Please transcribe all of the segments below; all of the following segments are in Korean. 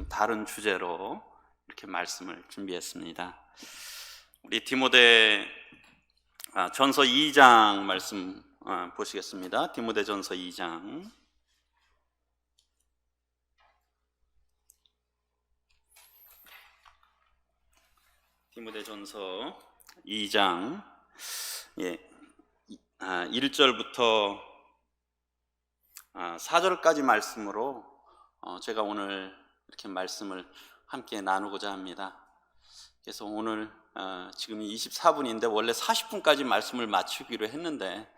좀 다른 주제로 이렇게 말씀을 준비했습니다. 우리 디모데 전서 2장 말씀 보시겠습니다. 디모데 전서 2장. 디모데 전서 2장 1절부터 4절까지 말씀으로 제가 오늘 이렇게 말씀을 함께 나누고자 합니다. 그래서 오늘 지금이 24분인데 원래 40분까지 말씀을 마치기로 했는데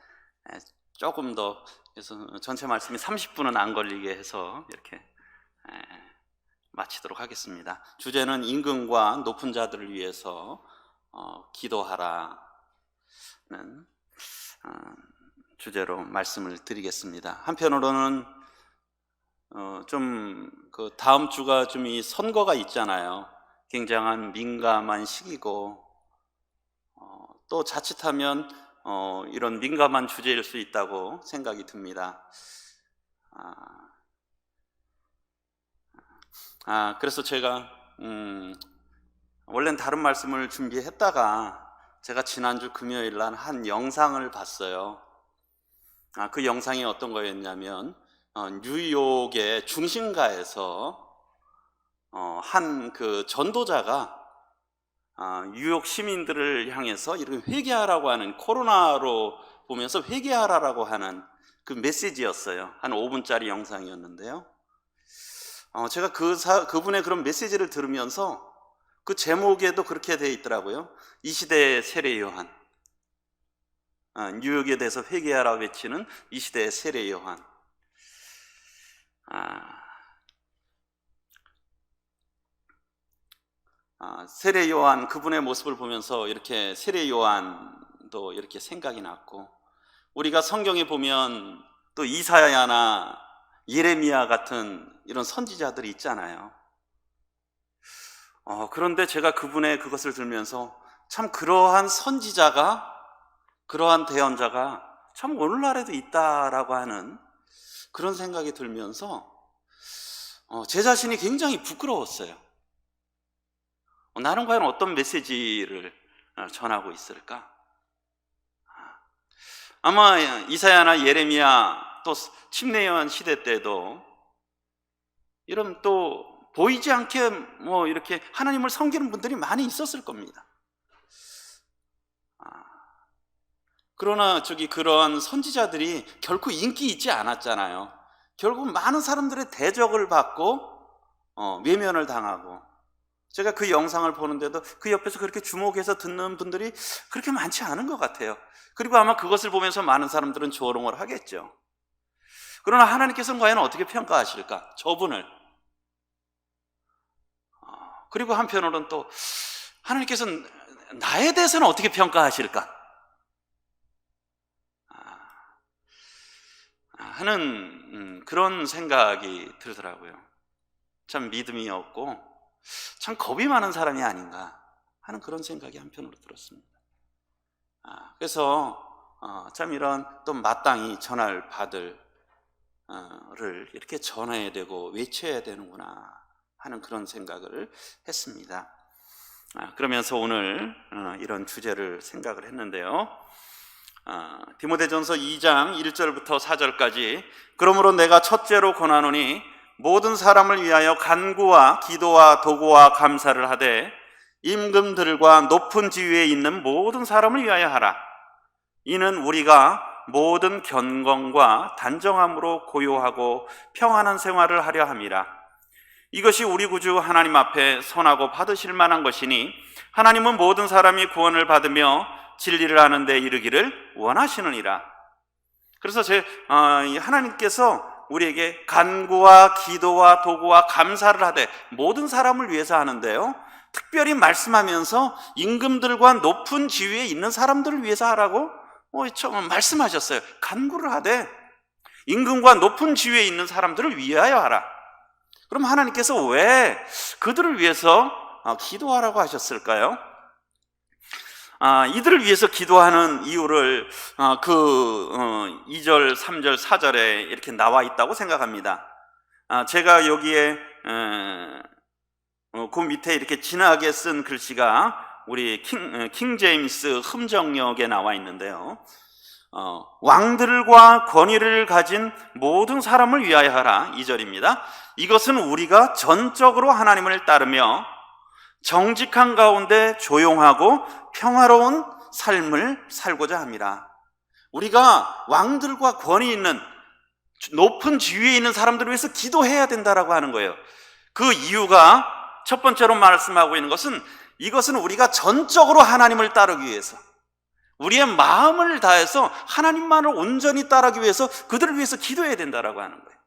조금 더, 그래서 전체 말씀이 30분은 안 걸리게 해서 이렇게 마치도록 하겠습니다. 주제는 임금과 높은 자들을 위해서 기도하라는 주제로 말씀을 드리겠습니다. 한편으로는 좀 그 다음 주가 좀 이 선거가 있잖아요. 굉장한 민감한 시기고 또 자칫하면 이런 민감한 주제일 수 있다고 생각이 듭니다. 그래서 제가 원래는 다른 말씀을 준비했다가 제가 지난주 금요일 날 한 영상을 봤어요. 그 영상이 어떤 거였냐면 뉴욕의 중심가에서 한 그 전도자가 뉴욕 시민들을 향해서 이렇게 회개하라고 하는, 코로나로 보면서 회개하라고 하는 그 메시지였어요. 한 5분짜리 영상이었는데요. 제가 그분의 그런 메시지를 들으면서 그 제목에도 그렇게 되어 있더라고요. 이 시대의 세례 요한. 뉴욕에 대해서 회개하라 외치는 이 시대의 세례 요한. 세례 요한, 그분의 모습을 보면서 이렇게 세례 요한도 이렇게 생각이 났고, 우리가 성경에 보면 또 이사야나 예레미야 같은 이런 선지자들이 있잖아요. 그런데 제가 그분의 그것을 들으면서 참 그러한 선지자가, 그러한 대언자가 참 오늘날에도 있다라고 하는 그런 생각이 들면서 제 자신이 굉장히 부끄러웠어요. 나는 과연 어떤 메시지를 전하고 있을까? 아마 이사야나 예레미야 또 침례요한 시대 때도 이런 또 보이지 않게 뭐 이렇게 하나님을 섬기는 분들이 많이 있었을 겁니다. 그러나 그러한 선지자들이 결코 인기 있지 않았잖아요. 결국 많은 사람들의 대적을 받고 외면을 당하고, 제가 그 영상을 보는데도 그 옆에서 그렇게 주목해서 듣는 분들이 그렇게 많지 않은 것 같아요. 그리고 아마 그것을 보면서 많은 사람들은 조롱을 하겠죠. 그러나 하나님께서는 과연 어떻게 평가하실까? 저분을. 그리고 한편으로는 또 하나님께서는 나에 대해서는 어떻게 평가하실까? 하는 그런 생각이 들더라고요. 참 믿음이 없고 참 겁이 많은 사람이 아닌가 하는 그런 생각이 한편으로 들었습니다. 그래서 참 이런 또 마땅히 전할 바들을 이렇게 전해야 되고 외쳐야 되는구나 하는 그런 생각을 했습니다. 그러면서 오늘 이런 주제를 생각을 했는데요. 디모데전서 2장 1절부터 4절까지, 그러므로 내가 첫째로 권하노니 모든 사람을 위하여 간구와 기도와 도구와 감사를 하되 임금들과 높은 지위에 있는 모든 사람을 위하여 하라. 이는 우리가 모든 견건과 단정함으로 고요하고 평안한 생활을 하려 함이라. 이것이 우리 구주 하나님 앞에 선하고 받으실 만한 것이니, 하나님은 모든 사람이 구원을 받으며 진리를 아는 데 이르기를 원하시느니라. 그래서 하나님께서 우리에게 간구와 기도와 도구와 감사를 하되 모든 사람을 위해서 하는데요, 특별히 말씀하면서 임금들과 높은 지위에 있는 사람들을 위해서 하라고 말씀하셨어요. 간구를 하되 임금과 높은 지위에 있는 사람들을 위하여 하라. 그럼 하나님께서 왜 그들을 위해서 기도하라고 하셨을까요? 이들을 위해서 기도하는 이유를 2절, 3절, 4절에 이렇게 나와 있다고 생각합니다. 제가 여기에 그 밑에 이렇게 진하게 쓴 글씨가 우리 킹 제임스 흠정역에 나와 있는데요. 왕들과 권위를 가진 모든 사람을 위하여 하라. 2절입니다. 이것은 우리가 전적으로 하나님을 따르며 정직한 가운데 조용하고 평화로운 삶을 살고자 합니다. 우리가 왕들과 권위 있는 높은 지위에 있는 사람들을 위해서 기도해야 된다라고 하는 거예요. 그 이유가 첫 번째로 말씀하고 있는 것은 이것은 우리가 전적으로 하나님을 따르기 위해서, 우리의 마음을 다해서 하나님만을 온전히 따르기 위해서 그들을 위해서 기도해야 된다라고 하는 거예요.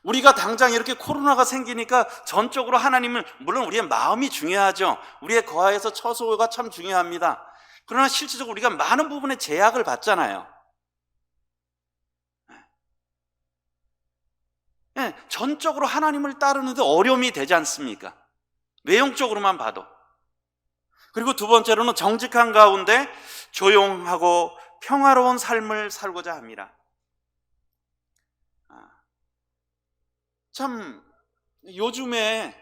우리가 당장 이렇게 코로나가 생기니까 전적으로 하나님을, 물론 우리의 마음이 중요하죠. 우리의 거하에서 처소가 참 중요합니다. 그러나 실질적으로 우리가 많은 부분에 제약을 받잖아요. 네, 전적으로 하나님을 따르는데 어려움이 되지 않습니까? 외형적으로만 봐도. 그리고 두 번째로는 정직한 가운데 조용하고 평화로운 삶을 살고자 합니다. 참 요즘에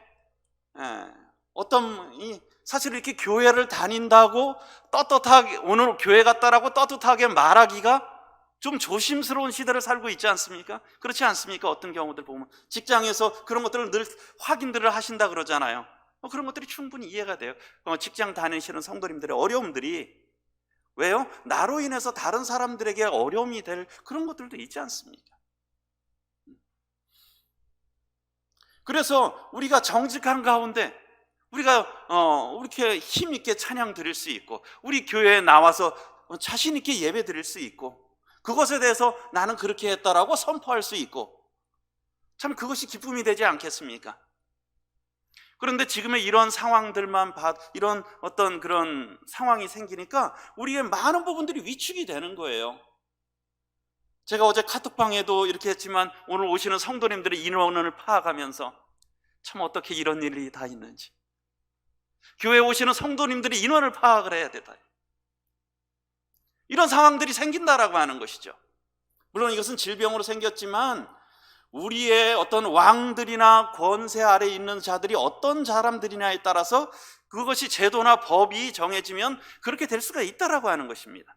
사실 이렇게 교회를 다닌다고 떳떳하게, 오늘 교회 갔다라고 떳떳하게 말하기가 좀 조심스러운 시대를 살고 있지 않습니까? 그렇지 않습니까? 어떤 경우들 보면 직장에서 그런 것들을 늘 확인들을 하신다 그러잖아요. 그런 것들이 충분히 이해가 돼요. 직장 다니시는 성도님들의 어려움들이, 왜요? 나로 인해서 다른 사람들에게 어려움이 될 그런 것들도 있지 않습니까? 그래서 우리가 정직한 가운데 우리가 이렇게 힘있게 찬양 드릴 수 있고, 우리 교회에 나와서 자신 있게 예배 드릴 수 있고, 그것에 대해서 나는 그렇게 했다라고 선포할 수 있고, 참 그것이 기쁨이 되지 않겠습니까? 그런데 지금의 이런 상황들만 이런 어떤 그런 상황이 생기니까 우리의 많은 부분들이 위축이 되는 거예요. 제가 어제 카톡방에도 이렇게 했지만 오늘 오시는 성도님들의 인원을 파악하면서 참 어떻게 이런 일이 다 있는지, 교회에 오시는 성도님들의 인원을 파악을 해야 되다, 이런 상황들이 생긴다라고 하는 것이죠. 물론 이것은 질병으로 생겼지만 우리의 어떤 왕들이나 권세 아래에 있는 자들이 어떤 사람들이냐에 따라서 그것이 제도나 법이 정해지면 그렇게 될 수가 있다라고 하는 것입니다.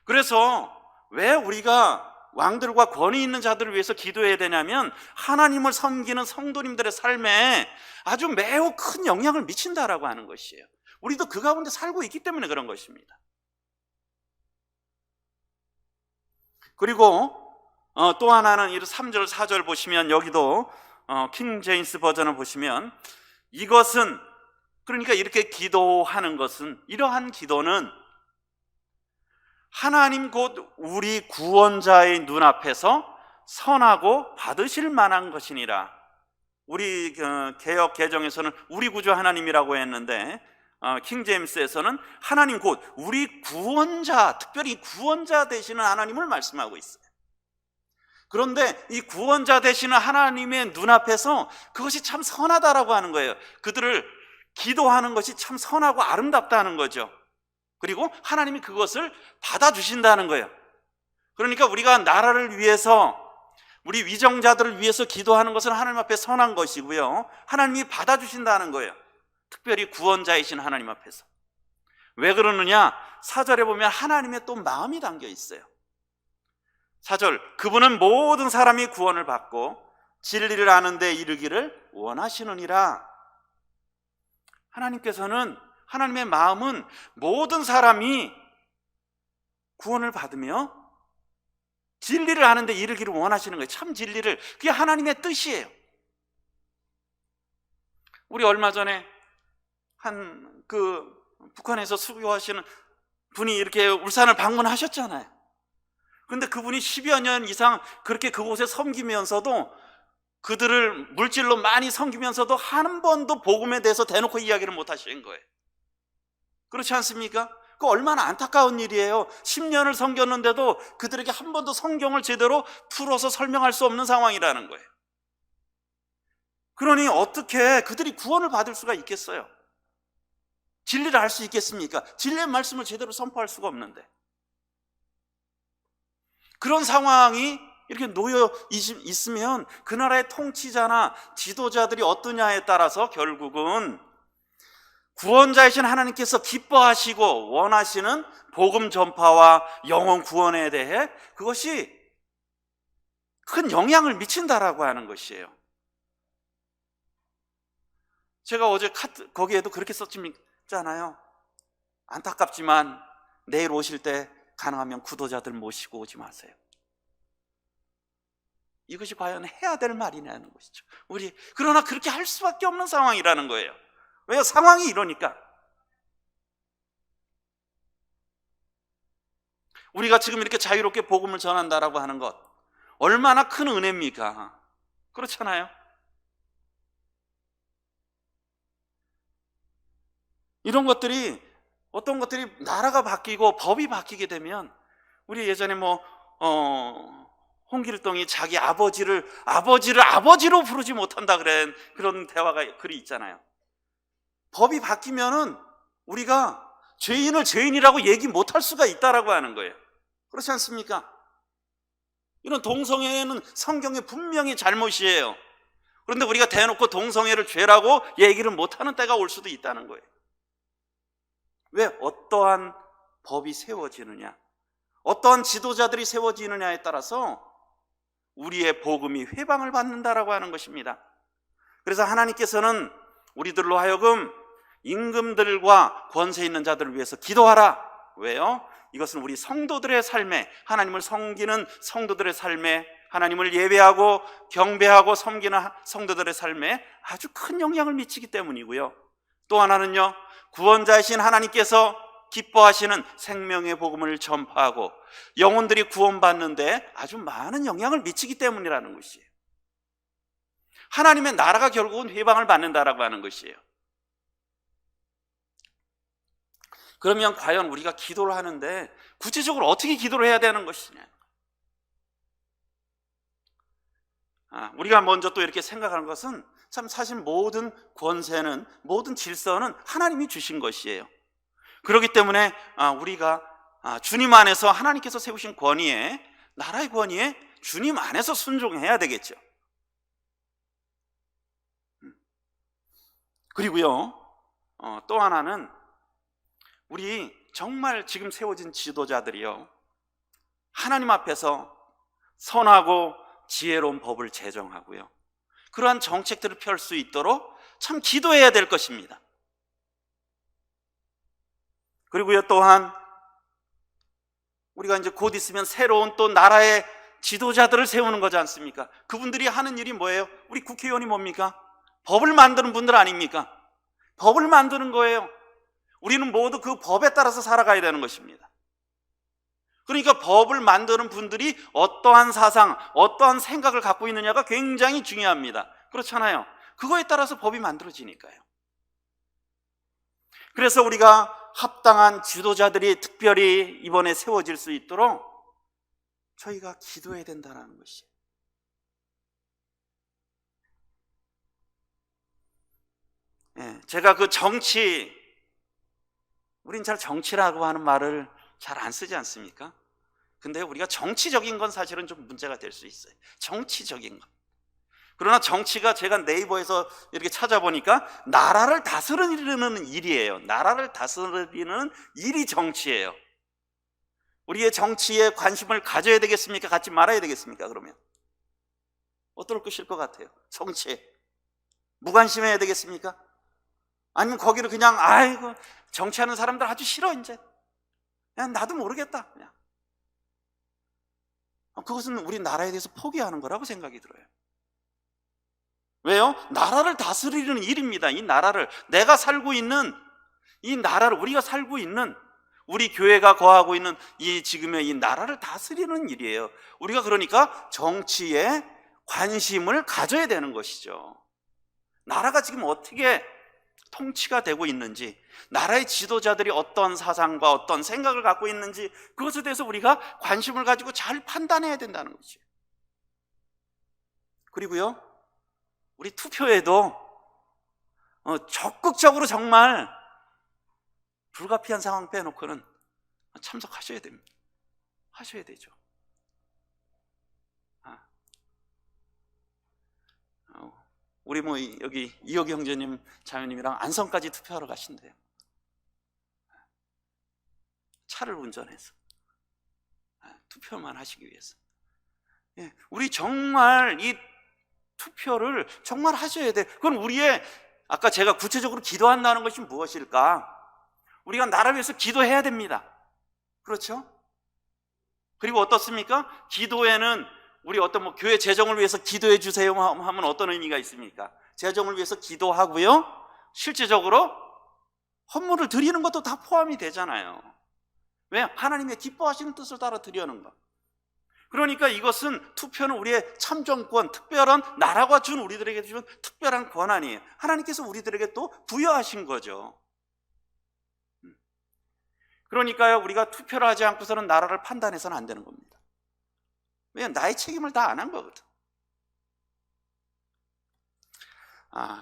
그래서 왜 우리가 왕들과 권위 있는 자들을 위해서 기도해야 되냐면, 하나님을 섬기는 성도님들의 삶에 아주 매우 큰 영향을 미친다라고 하는 것이에요. 우리도 그 가운데 살고 있기 때문에 그런 것입니다. 그리고 또 하나는 3절 4절 보시면, 여기도 킹 제임스 버전을 보시면, 이것은, 그러니까 이렇게 기도하는 것은, 이러한 기도는 하나님 곧 우리 구원자의 눈앞에서 선하고 받으실 만한 것이니라. 우리 개역 개정에서는 우리 구주 하나님이라고 했는데, 킹 제임스에서는 하나님 곧 우리 구원자, 특별히 구원자 되시는 하나님을 말씀하고 있어요. 그런데 이 구원자 되시는 하나님의 눈앞에서 그것이 참 선하다라고 하는 거예요. 그들을 기도하는 것이 참 선하고 아름답다는 거죠. 그리고 하나님이 그것을 받아주신다는 거예요. 그러니까 우리가 나라를 위해서, 우리 위정자들을 위해서 기도하는 것은 하나님 앞에 선한 것이고요, 하나님이 받아주신다는 거예요. 특별히 구원자이신 하나님 앞에서. 왜 그러느냐? 4절에 보면 하나님의 또 마음이 담겨 있어요. 4절, 그분은 모든 사람이 구원을 받고 진리를 아는 데 이르기를 원하시느니라. 하나님께서는, 하나님의 마음은 모든 사람이 구원을 받으며 진리를 아는 데 이르기를 원하시는 거예요. 참 진리를. 그게 하나님의 뜻이에요. 우리 얼마 전에 북한에서 수교하시는 분이 이렇게 울산을 방문하셨잖아요. 그런데 그분이 10여 년 이상 그렇게 그곳에 섬기면서도, 그들을 물질로 많이 섬기면서도 한 번도 복음에 대해서 대놓고 이야기를 못 하시는 거예요. 그렇지 않습니까? 그 얼마나 안타까운 일이에요. 10년을 섬겼는데도 그들에게 한 번도 성경을 제대로 풀어서 설명할 수 없는 상황이라는 거예요. 그러니 어떻게 그들이 구원을 받을 수가 있겠어요? 진리를 알 수 있겠습니까? 진리의 말씀을 제대로 선포할 수가 없는데. 그런 상황이 이렇게 놓여 있으면 그 나라의 통치자나 지도자들이 어떠냐에 따라서 결국은 구원자이신 하나님께서 기뻐하시고 원하시는 복음 전파와 영혼 구원에 대해 그것이 큰 영향을 미친다라고 하는 것이에요. 제가 어제 거기에도 그렇게 썼잖아요. 안타깝지만 내일 오실 때 가능하면 구도자들 모시고 오지 마세요. 이것이 과연 해야 될 말이냐는 것이죠. 그러나 그렇게 할 수밖에 없는 상황이라는 거예요. 왜요? 상황이 이러니까. 우리가 지금 이렇게 자유롭게 복음을 전한다라고 하는 것 얼마나 큰 은혜입니까? 그렇잖아요. 이런 것들이 어떤 것들이 나라가 바뀌고 법이 바뀌게 되면 우리 예전에 홍길동이 자기 아버지를 아버지로 부르지 못한다 그런 대화가 글이 있잖아요. 법이 바뀌면은 우리가 죄인을 죄인이라고 얘기 못할 수가 있다라고 하는 거예요. 그렇지 않습니까? 이런 동성애는 성경에 분명히 잘못이에요. 그런데 우리가 대놓고 동성애를 죄라고 얘기를 못하는 때가 올 수도 있다는 거예요. 왜? 어떠한 법이 세워지느냐, 어떠한 지도자들이 세워지느냐에 따라서 우리의 복음이 회방을 받는다라고 하는 것입니다. 그래서 하나님께서는 우리들로 하여금 임금들과 권세 있는 자들을 위해서 기도하라. 왜요? 이것은 우리 성도들의 삶에, 하나님을 섬기는 성도들의 삶에, 하나님을 예배하고 경배하고 섬기는 성도들의 삶에 아주 큰 영향을 미치기 때문이고요. 또 하나는요, 구원자이신 하나님께서 기뻐하시는 생명의 복음을 전파하고 영혼들이 구원받는데 아주 많은 영향을 미치기 때문이라는 것이에요. 하나님의 나라가 결국은 회방을 받는다라고 하는 것이에요. 그러면 과연 우리가 기도를 하는데 구체적으로 어떻게 기도를 해야 되는 것이냐? 우리가 먼저 또 이렇게 생각하는 것은 참 사실 모든 권세는, 모든 질서는 하나님이 주신 것이에요. 그렇기 때문에 우리가 주님 안에서 하나님께서 세우신 권위에, 나라의 권위에 주님 안에서 순종해야 되겠죠. 그리고요, 또 하나는 우리 정말 지금 세워진 지도자들이요, 하나님 앞에서 선하고 지혜로운 법을 제정하고요, 그러한 정책들을 펼 수 있도록 참 기도해야 될 것입니다. 그리고요, 또한 우리가 이제 곧 있으면 새로운 또 나라의 지도자들을 세우는 거지 않습니까? 그분들이 하는 일이 뭐예요? 우리 국회의원이 뭡니까? 법을 만드는 분들 아닙니까? 법을 만드는 거예요. 우리는 모두 그 법에 따라서 살아가야 되는 것입니다. 그러니까 법을 만드는 분들이 어떠한 사상, 어떠한 생각을 갖고 있느냐가 굉장히 중요합니다. 그렇잖아요. 그거에 따라서 법이 만들어지니까요. 그래서 우리가 합당한 지도자들이 특별히 이번에 세워질 수 있도록 저희가 기도해야 된다는 것이에요. 제가 그 정치, 우린 잘 정치라고 하는 말을 잘 안 쓰지 않습니까? 근데 우리가 정치적인 건 사실은 좀 문제가 될 수 있어요. 정치적인 건. 그러나 정치가, 제가 네이버에서 이렇게 찾아보니까 나라를 다스리는 일이에요. 나라를 다스리는 일이 정치예요. 우리의 정치에 관심을 가져야 되겠습니까? 갖지 말아야 되겠습니까? 그러면 어떨 것일 것 같아요? 정치에 무관심해야 되겠습니까? 아니면 거기를 그냥 아이고 정치하는 사람들 아주 싫어, 이제 그냥 나도 모르겠다, 그냥. 그것은 우리 나라에 대해서 포기하는 거라고 생각이 들어요. 왜요? 나라를 다스리는 일입니다. 이 나라를, 내가 살고 있는 이 나라를, 우리가 살고 있는, 우리 교회가 거하고 있는 이 지금의 이 나라를 다스리는 일이에요. 우리가 그러니까 정치에 관심을 가져야 되는 것이죠. 나라가 지금 어떻게 통치가 되고 있는지, 나라의 지도자들이 어떤 사상과 어떤 생각을 갖고 있는지, 그것에 대해서 우리가 관심을 가지고 잘 판단해야 된다는 거죠. 그리고요, 우리 투표에도 적극적으로 정말 불가피한 상황 빼놓고는 참석하셔야 됩니다. 하셔야 되죠. 우리 뭐 여기 이혁이 형제님, 자매님이랑 안성까지 투표하러 가신대요. 차를 운전해서 투표만 하시기 위해서. 우리 정말 이 투표를 정말 하셔야 돼. 그건 우리의, 아까 제가 구체적으로 기도한다는 것이 무엇일까? 우리가 나라를 위해서 기도해야 됩니다. 그렇죠? 그리고 어떻습니까? 기도에는 우리 어떤 뭐 교회 재정을 위해서 기도해 주세요 하면 어떤 의미가 있습니까? 재정을 위해서 기도하고요, 실제적으로 헌물을 드리는 것도 다 포함이 되잖아요. 왜? 하나님의 기뻐하시는 뜻을 따라 드리는 것. 그러니까 이것은, 투표는 우리의 참정권, 특별한, 나라가 준, 우리들에게 준 특별한 권한이에요. 하나님께서 우리들에게 또 부여하신 거죠. 그러니까요, 우리가 투표를 하지 않고서는 나라를 판단해서는 안 되는 겁니다. 왜? 나의 책임을 다 안 한 거거든.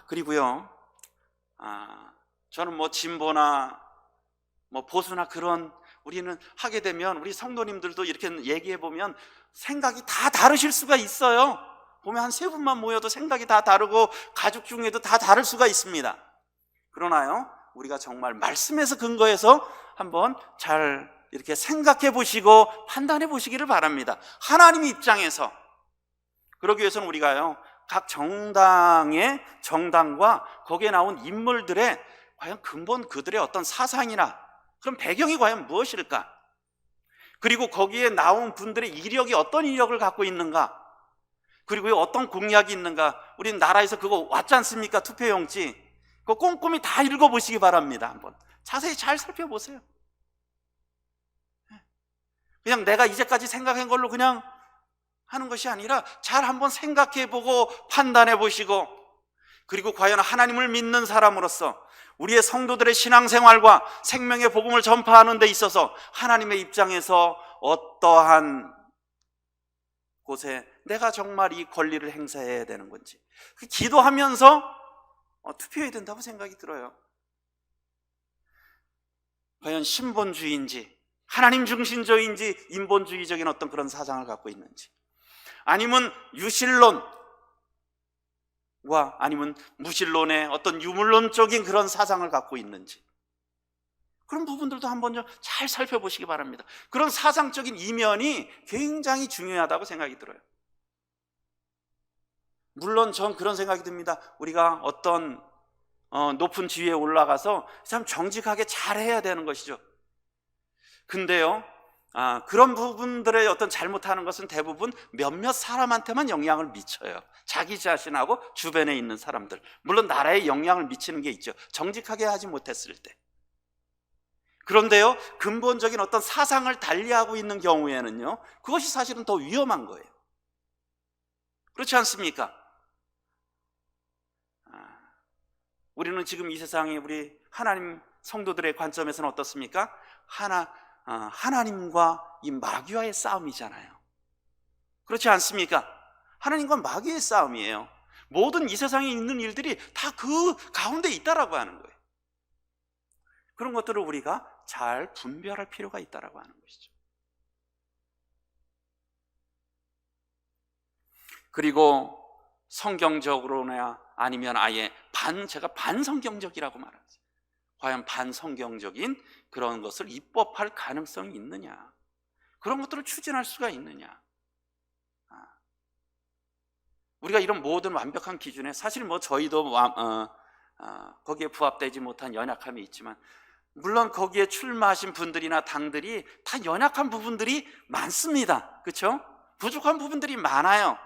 그리고요, 저는 뭐 진보나 뭐 보수나 그런, 우리는 하게 되면 우리 성도님들도 이렇게 얘기해 보면 생각이 다 다르실 수가 있어요. 보면 한 3분만 모여도 생각이 다 다르고 가족 중에도 다 다를 수가 있습니다. 그러나요, 우리가 정말 말씀에서 근거해서 한번 잘 이렇게 생각해 보시고 판단해 보시기를 바랍니다. 하나님의 입장에서. 그러기 위해서는 우리가요, 각 정당과 거기에 나온 인물들의 과연 근본, 그들의 어떤 사상이나 그럼 배경이 과연 무엇일까? 그리고 거기에 나온 분들의 이력이 어떤 이력을 갖고 있는가? 그리고 어떤 공약이 있는가? 우리는 나라에서 그거 왔지 않습니까? 투표용지. 그거 꼼꼼히 다 읽어보시기 바랍니다. 한번 자세히 잘 살펴보세요. 그냥 내가 이제까지 생각한 걸로 그냥 하는 것이 아니라 잘 한번 생각해보고 판단해보시고, 그리고 과연 하나님을 믿는 사람으로서 우리의 성도들의 신앙생활과 생명의 복음을 전파하는 데 있어서 하나님의 입장에서 어떠한 곳에 내가 정말 이 권리를 행사해야 되는 건지, 기도하면서 투표해야 된다고 생각이 들어요. 과연 신본주의인지, 하나님 중심적인지, 인본주의적인 어떤 그런 사상을 갖고 있는지, 아니면 유실론과 아니면 무실론의 어떤 유물론적인 그런 사상을 갖고 있는지, 그런 부분들도 한번 좀 잘 살펴보시기 바랍니다. 그런 사상적인 이면이 굉장히 중요하다고 생각이 들어요. 물론 전 그런 생각이 듭니다. 우리가 어떤 높은 지위에 올라가서 참 정직하게 잘해야 되는 것이죠. 근데요, 그런 부분들의 어떤 잘못하는 것은 대부분 몇몇 사람한테만 영향을 미쳐요. 자기 자신하고 주변에 있는 사람들, 물론 나라에 영향을 미치는 게 있죠. 정직하게 하지 못했을 때. 그런데요, 근본적인 어떤 사상을 달리하고 있는 경우에는요, 그것이 사실은 더 위험한 거예요. 그렇지 않습니까? 우리는 지금 이 세상에 우리 하나님 성도들의 관점에서는 어떻습니까? 하나님과 이 마귀와의 싸움이잖아요. 그렇지 않습니까? 하나님과 마귀의 싸움이에요. 모든 이 세상에 있는 일들이 다 그 가운데 있다라고 하는 거예요. 그런 것들을 우리가 잘 분별할 필요가 있다라고 하는 것이죠. 그리고 성경적으로나 아니면 아예 제가 반성경적이라고 말하죠. 과연 반성경적인 그런 것을 입법할 가능성이 있느냐, 그런 것들을 추진할 수가 있느냐. 우리가 이런 모든 완벽한 기준에 사실 뭐 저희도 거기에 부합되지 못한 연약함이 있지만, 물론 거기에 출마하신 분들이나 당들이 다 연약한 부분들이 많습니다. 그렇죠? 부족한 부분들이 많아요.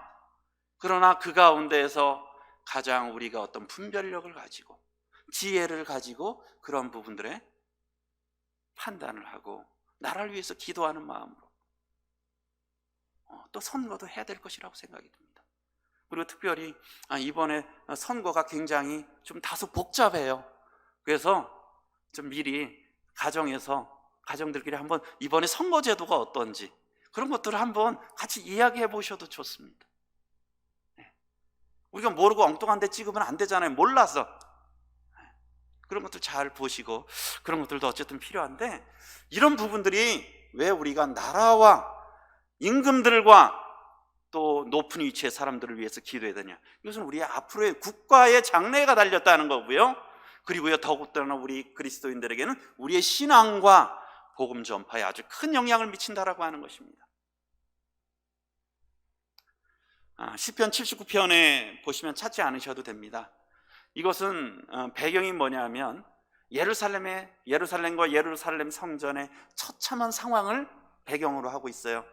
그러나 그 가운데에서 가장 우리가 어떤 분별력을 가지고 지혜를 가지고 그런 부분들에 판단을 하고 나라를 위해서 기도하는 마음으로 또 선거도 해야 될 것이라고 생각이 듭니다. 그리고 특별히 이번에 선거가 굉장히 좀 다소 복잡해요. 그래서 좀 미리 가정들끼리 한번 이번에 선거제도가 어떤지 그런 것들을 한번 같이 이야기해 보셔도 좋습니다. 우리가 모르고 엉뚱한 데 찍으면 안 되잖아요. 몰라서. 그런 것들 잘 보시고, 그런 것들도 어쨌든 필요한데, 이런 부분들이 왜 우리가 나라와 임금들과 또 높은 위치의 사람들을 위해서 기도해야 되냐? 이것은 우리의 앞으로의 국가의 장래가 달렸다는 거고요. 그리고요, 더욱더나 우리 그리스도인들에게는 우리의 신앙과 복음 전파에 아주 큰 영향을 미친다라고 하는 것입니다. 시편 79편에 보시면 찾지 않으셔도 됩니다. 이것은 배경이 뭐냐면 예루살렘과 예루살렘 성전의 처참한 상황을 배경으로 하고 있어요.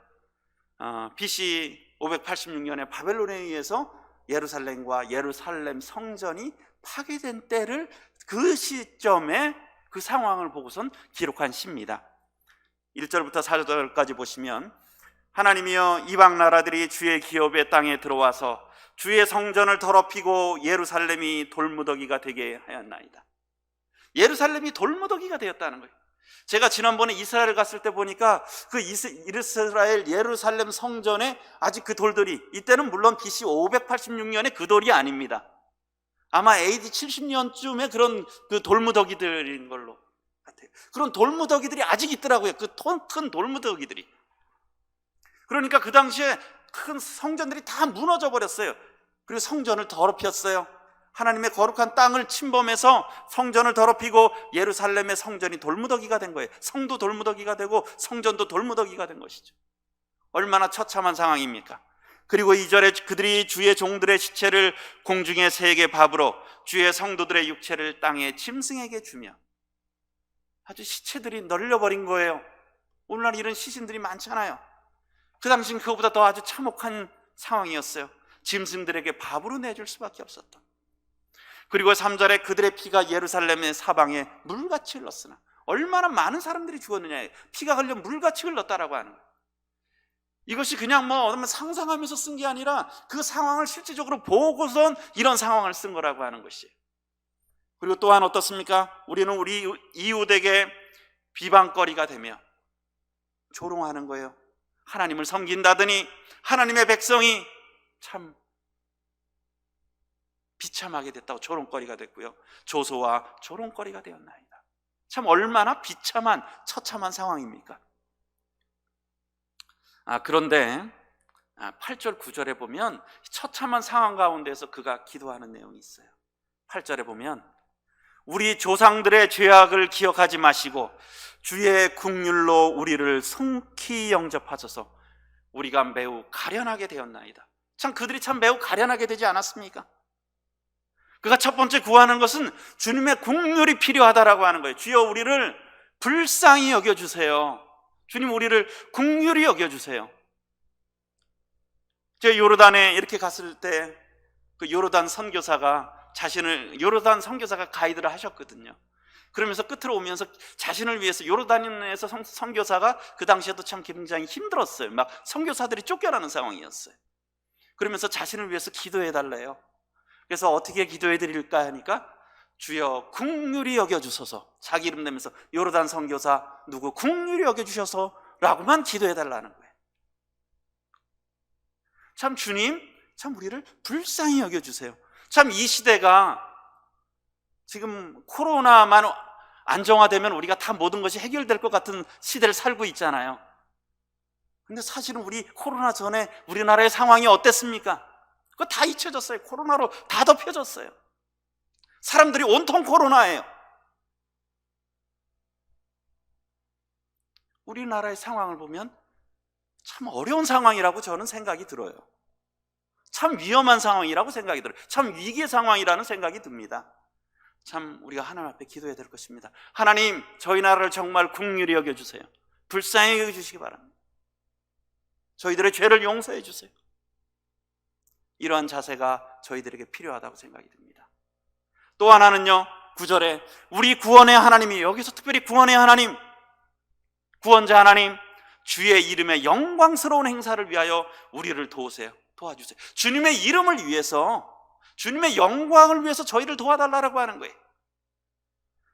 BC 586년에 바벨론에 의해서 예루살렘과 예루살렘 성전이 파괴된 때를 그 시점에 그 상황을 보고선 기록한 시입니다. 1절부터 4절까지 보시면 하나님이여 이방 나라들이 주의 기업의 땅에 들어와서 주의 성전을 더럽히고 예루살렘이 돌무더기가 되게 하였나이다. 예루살렘이 돌무더기가 되었다는 거예요. 제가 지난번에 이스라엘 갔을 때 보니까 그 이스라엘 예루살렘 성전에 아직 그 돌들이, 이때는 물론 BC 586년에 그 돌이 아닙니다. 아마 AD 70년쯤에 그런 그 돌무더기들인 걸로 같아요. 그런 돌무더기들이 아직 있더라고요. 그 큰 돌무더기들이. 그러니까 그 당시에 큰 성전들이 다 무너져 버렸어요. 그리고 성전을 더럽혔어요. 하나님의 거룩한 땅을 침범해서 성전을 더럽히고 예루살렘의 성전이 돌무더기가 된 거예요. 성도 돌무더기가 되고 성전도 돌무더기가 된 것이죠. 얼마나 처참한 상황입니까? 그리고 2절에 그들이 주의 종들의 시체를 공중의 새에게 밥으로 주의 성도들의 육체를 땅에 짐승에게 주며, 아주 시체들이 널려버린 거예요. 오늘날 이런 시신들이 많잖아요. 그 당시는 그거보다 더 아주 참혹한 상황이었어요. 짐승들에게 밥으로 내줄 수밖에 없었던. 그리고 3절에 그들의 피가 예루살렘의 사방에 물같이 흘렀으나, 얼마나 많은 사람들이 죽었느냐, 피가 흘려 물같이 흘렀다라고 하는 거예요. 이것이 그냥 상상하면서 쓴 게 아니라 그 상황을 실질적으로 보고선 이런 상황을 쓴 거라고 하는 것이에요. 그리고 또한 어떻습니까? 우리는 우리 이웃에게 비방거리가 되며 조롱하는 거예요. 하나님을 섬긴다더니 하나님의 백성이 참 비참하게 됐다고 조롱거리가 됐고요, 조소와 조롱거리가 되었나이다. 참 얼마나 비참한 처참한 상황입니까? 그런데 8절 9절에 보면 처참한 상황 가운데서 그가 기도하는 내용이 있어요. 8절에 보면 우리 조상들의 죄악을 기억하지 마시고 주의 긍휼로 우리를 성히 영접하소서. 우리가 매우 가련하게 되었나이다. 참 그들이 참 매우 가련하게 되지 않았습니까? 그가 첫 번째 구하는 것은 주님의 긍휼이 필요하다라고 하는 거예요. 주여 우리를 불쌍히 여겨주세요. 주님 우리를 긍휼히 여겨주세요. 제가 요르단에 이렇게 갔을 때 그 요르단 선교사가 가이드를 하셨거든요. 그러면서 끝으로 오면서 자신을 위해서 요르단에서 선교사가 그 당시에도 참 굉장히 힘들었어요. 막 선교사들이 쫓겨나는 상황이었어요. 그러면서 자신을 위해서 기도해 달래요. 그래서 어떻게 기도해 드릴까 하니까 주여 긍휼히 여겨주소서, 자기 이름 내면서 요르단 선교사 누구 긍휼히 여겨주셔서 라고만 기도해 달라는 거예요. 참 주님, 참 우리를 불쌍히 여겨주세요. 참 이 시대가 지금 코로나만 안정화되면 우리가 다 모든 것이 해결될 것 같은 시대를 살고 있잖아요. 근데 사실은 우리 코로나 전에 우리나라의 상황이 어땠습니까? 그거 다 잊혀졌어요. 코로나로 다 덮여졌어요. 사람들이 온통 코로나예요. 우리나라의 상황을 보면 참 어려운 상황이라고 저는 생각이 들어요. 참 위험한 상황이라고 생각이 들어요. 참 위기의 상황이라는 생각이 듭니다. 참 우리가 하나님 앞에 기도해야 될 것입니다. 하나님, 저희 나라를 정말 긍휼히 여겨주세요. 불쌍히 여겨주시기 바랍니다. 저희들의 죄를 용서해 주세요. 이러한 자세가 저희들에게 필요하다고 생각이 듭니다. 또 하나는요, 9절에 우리 구원의 하나님이, 여기서 특별히 구원의 하나님, 구원자 하나님, 주의 이름의 영광스러운 행사를 위하여 우리를 도와주세요. 주님의 이름을 위해서, 주님의 영광을 위해서 저희를 도와달라고 하는 거예요.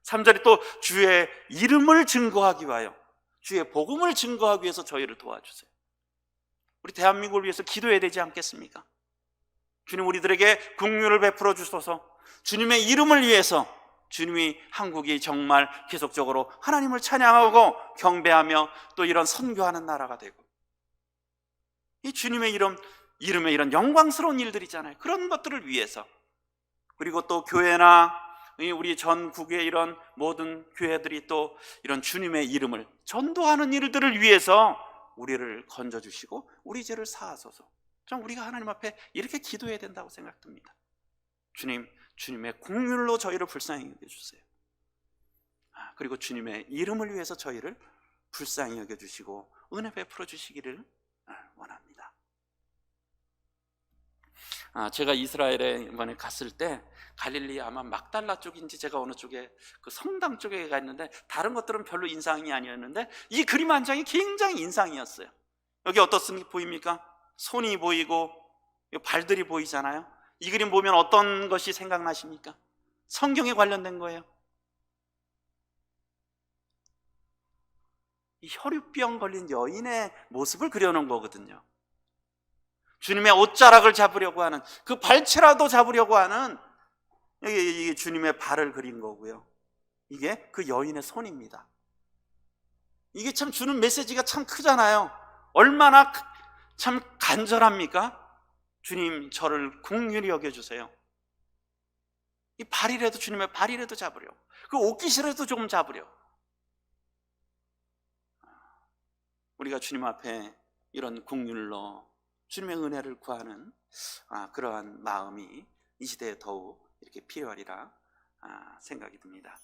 3절에 또 주의 이름을 증거하기 위하여, 주의 복음을 증거하기 위해서 저희를 도와주세요. 우리 대한민국을 위해서 기도해야 되지 않겠습니까? 주님 우리들에게 긍휼을 베풀어 주소서. 주님의 이름을 위해서 주님이 한국이 정말 계속적으로 하나님을 찬양하고 경배하며 또 이런 선교하는 나라가 되고, 이 주님의 이름 이름의 이런 영광스러운 일들이잖아요. 그런 것들을 위해서, 그리고 또 교회나 우리 전국의 이런 모든 교회들이 또 이런 주님의 이름을 전도하는 일들을 위해서 우리를 건져주시고 우리 죄를 사하소서. 좀 우리가 하나님 앞에 이렇게 기도해야 된다고 생각됩니다. 주님, 주님의 긍휼로 저희를 불쌍히 여겨주세요. 그리고 주님의 이름을 위해서 저희를 불쌍히 여겨주시고 은혜 베풀어 주시기를 원합니다. 제가 이스라엘에 이번에 갔을 때 갈릴리 아마 막달라 쪽인지 제가 어느 쪽에 그 성당 쪽에 가 있는데 다른 것들은 별로 인상이 아니었는데 이 그림 한 장이 굉장히 인상이었어요. 여기 어떻습니까? 보입니까? 손이 보이고 발들이 보이잖아요. 이 그림 보면 어떤 것이 생각나십니까? 성경에 관련된 거예요. 이 혈유병 걸린 여인의 모습을 그려놓은 거거든요. 주님의 옷자락을 잡으려고 하는, 그 발치라도 잡으려고 하는, 이게 주님의 발을 그린 거고요. 이게 그 여인의 손입니다. 이게 참 주는 메시지가 참 크잖아요. 얼마나 참 간절합니까? 주님, 저를 긍휼히 여겨주세요. 이 발이라도, 주님의 발이라도 잡으려고, 그 옷깃이라도 조금 잡으려고. 우리가 주님 앞에 이런 긍휼로 주님의 은혜를 구하는 그러한 마음이 이 시대에 더욱 이렇게 필요하리라 생각이 듭니다.